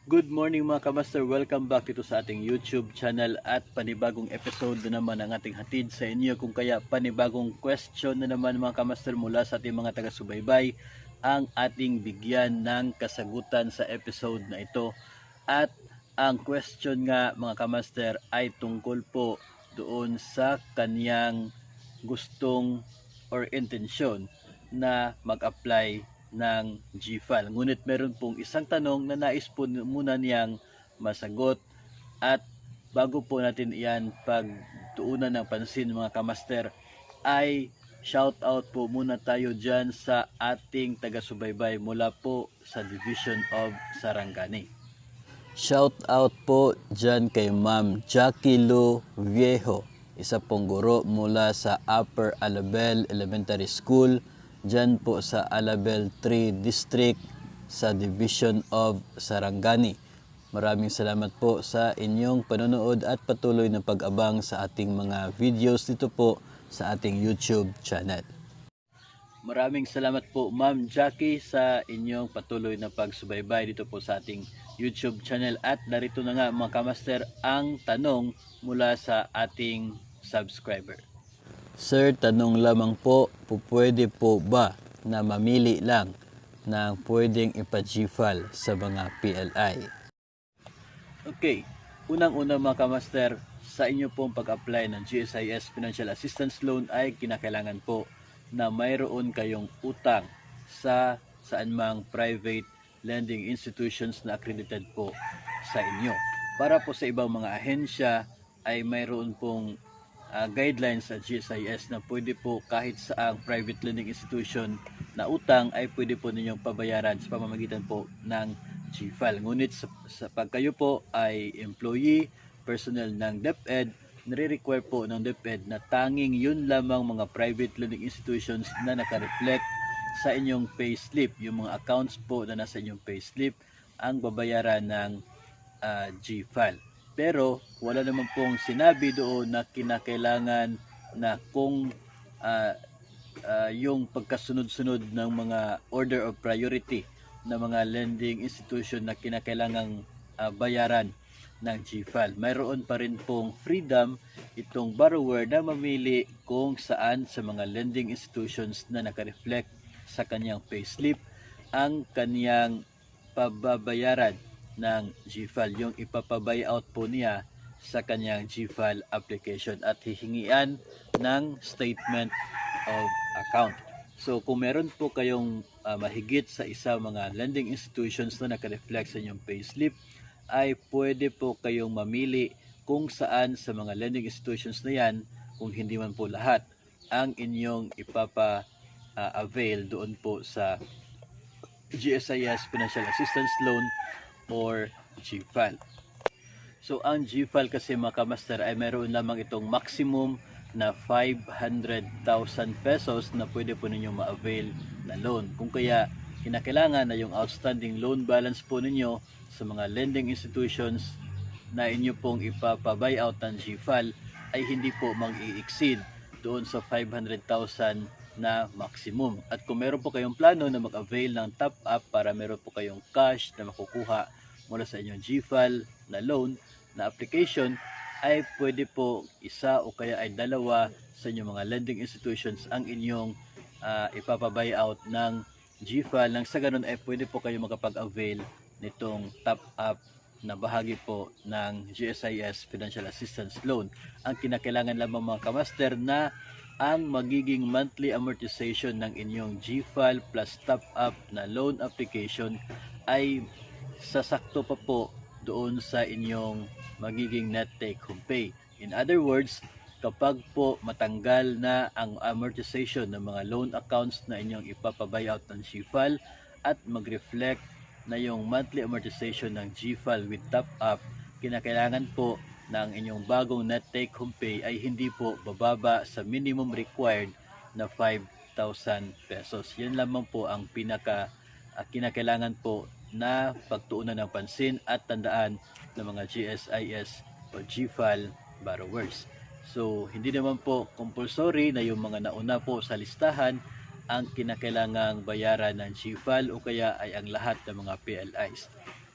Good morning mga kamaster, welcome back dito sa ating YouTube channel at panibagong episode na naman ang ating hatid sa inyo. Kung kaya panibagong question na naman mga kamaster mula sa ating mga taga-subaybay ang ating bigyan ng kasagutan sa episode na ito. At ang question nga mga kamaster ay tungkol po doon sa kanyang gustong or intensyon na mag-apply ng GFAL. Ngunit meron pong isang tanong na nais po muna niyang masagot, at bago po natin iyan pagtuunan ng pansin mga kamaster, ay shout out po muna tayo dyan sa ating taga-subaybay mula po sa Division of Sarangani. Shout out po dyan kay Ma'am Jackie Lu Viejo, isa pong guro mula sa Upper Alabel Elementary School dyan po sa Alabel 3 District sa Division of Sarangani. Maraming salamat po sa inyong panonood at patuloy na pag-abang sa ating mga videos dito po sa ating YouTube channel. Maraming salamat po Ma'am Jackie sa inyong patuloy na pagsubaybay dito po sa ating YouTube channel. At narito na nga mga kamaster ang tanong mula sa ating subscriber. Sir, tanong lamang po, pwede po ba na mamili lang ng pwedeng ipa-GFAL sa mga PLI? Okay, unang-una mga kamaster, sa inyo pong pag-apply ng GSIS Financial Assistance Loan ay kinakailangan po na mayroon kayong utang sa saan mang private lending institutions na accredited po sa inyo. Para po sa ibang mga ahensya ay mayroon pong guidelines sa GSIS na pwede po kahit saang private lending institution na utang ay pwede po ninyong pabayaran sa pamamagitan po ng GFAL. Ngunit sa pag kayo po ay employee, personnel ng DepEd, nare-require po ng DepEd na tanging yun lamang mga private lending institutions na naka-reflect sa inyong payslip, yung mga accounts po na nasa inyong payslip ang babayaran ng GFAL. Pero wala naman pong sinabi doon na kinakailangan na kung yung pagkasunod-sunod ng mga order of priority na mga lending institution na kinakailangang bayaran ng GFAL. Mayroon pa rin pong freedom itong borrower na mamili kung saan sa mga lending institutions na nakareflect sa kanyang payslip ang kanyang pababayaran ng GFAL, yung ipapabay-out po niya sa kanyang GFAL application at hihingian ng statement of account. So kung meron po kayong mahigit sa isa mga lending institutions na nakareflect sa inyong payslip, ay pwede po kayong mamili kung saan sa mga lending institutions na yan, kung hindi man po lahat, ang inyong ipapa-avail doon po sa GSIS Financial Assistance Loan or GFAL. So ang GFAL kasi mga kamaster ay meron lamang itong maximum na 500,000 pesos na pwede po ninyong ma-avail na loan. Kung kaya kinakailangan na yung outstanding loan balance po ninyo sa mga lending institutions na inyo pong ipapa-buyout ng GFAL ay hindi po mag-i-exceed doon sa 500,000 na maximum. At kung meron po kayong plano na mag-avail ng top up para meron po kayong cash na makukuha mula sa inyong GFAL na loan na application, ay pwede po isa o kaya ay dalawa sa inyong mga lending institutions ang inyong ipapa-buyout ng GFAL. Nang sa ganun ay pwede po kayo makapag-avail nitong top up na bahagi po ng GSIS Financial Assistance Loan. Ang kinakailangan lamang mga kamaster na ang magiging monthly amortization ng inyong GFAL plus top up na loan application ay sasakto pa po doon sa inyong magiging net take home pay. In other words, kapag po matanggal na ang amortization ng mga loan accounts na inyong ipapabuyout ng GFAL at mag-reflect na yung monthly amortization ng GFAL with top up, kinakailangan po na ang inyong bagong net take home pay ay hindi po bababa sa minimum required na 5,000 pesos. Yan lamang po ang kinakailangan po na pagtuunan ng pansin at tandaan ng mga GSIS o GFAL borrowers. So, hindi naman po compulsory na yung mga nauna po sa listahan ang kinakailangang bayaran ng GFAL o kaya ay ang lahat ng mga PLIs.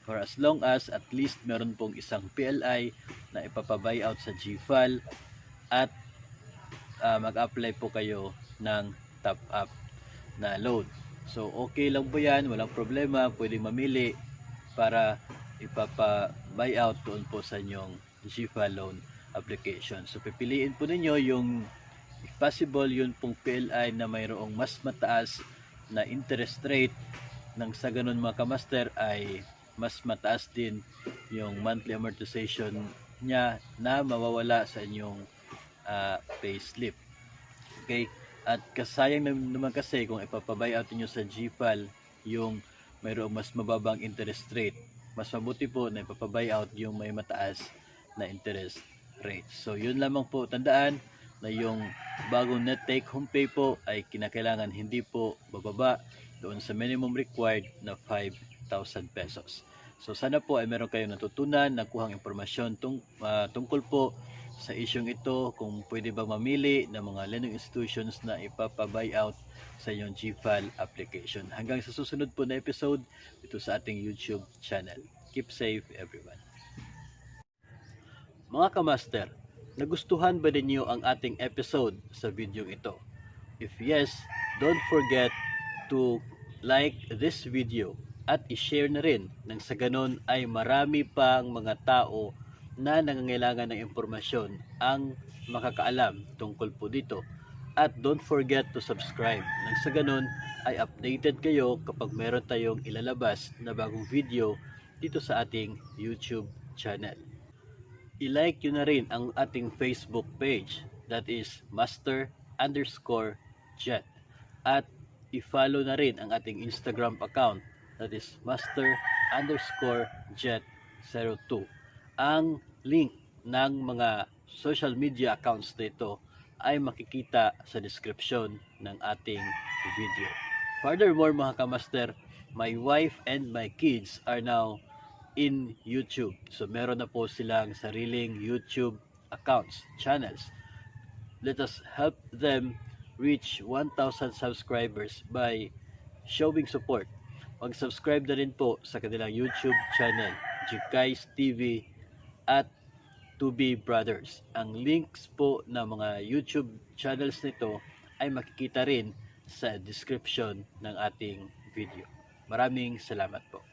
for as long as at least meron pong isang PLI na ipapabuyout sa GFAL at mag-apply po kayo ng top up na loan. So okay lang po yan, walang problema, pwedeng mamili para ipapa-buyout doon po sa inyong GFAL loan application. So pipiliin po ninyo yung, if possible, yun pong PLI na mayroong mas mataas na interest rate, nang sa ganun mga kamaster ay mas mataas din yung monthly amortization niya na mawawala sa inyong payslip. Okay? At kasayang naman kasi kung ipapabuyout niyo sa GFAL yung mayroong mas mababang interest rate. Mas mabuti po na ipapabuyout yung may mataas na interest rate. So yun lamang po, tandaan na yung bagong net take home pay po ay kinakailangan hindi po bababa doon sa minimum required na 5,000 pesos. So sana po ay meron kayong natutunan, nakuhang impormasyon tungkol po sa isyong ito, kung pwede ba mamili ng mga lending institutions na ipapabuyout sa inyong GFAL application. Hanggang sa susunod po na episode dito sa ating YouTube channel. Keep safe everyone. Mga kamaster, nagustuhan ba ninyo ang ating episode sa video ito? If yes, don't forget to like this video at i-share na rin, nang sa ganon ay marami pang mga tao na nangangailangan ng impormasyon ang makakaalam tungkol po dito. At don't forget to subscribe, nang sa ganon ay updated kayo kapag meron tayong ilalabas na bagong video dito sa ating YouTube channel. I-like nyo na rin ang ating Facebook page, that is master_jet, at i-follow na rin ang ating Instagram account, that is master_jet02. Ang link ng mga social media accounts nito ay makikita sa description ng ating video. Furthermore mga kamaster, my wife and my kids are now in YouTube. So meron na po silang sariling YouTube accounts, channels. Let us help them reach 1,000 subscribers by showing support. Mag-subscribe na rin po sa kanilang YouTube channel, Jikais TV at 2B Brothers. Ang links po ng mga YouTube channels nito ay makikita rin sa description ng ating video. Maraming salamat po.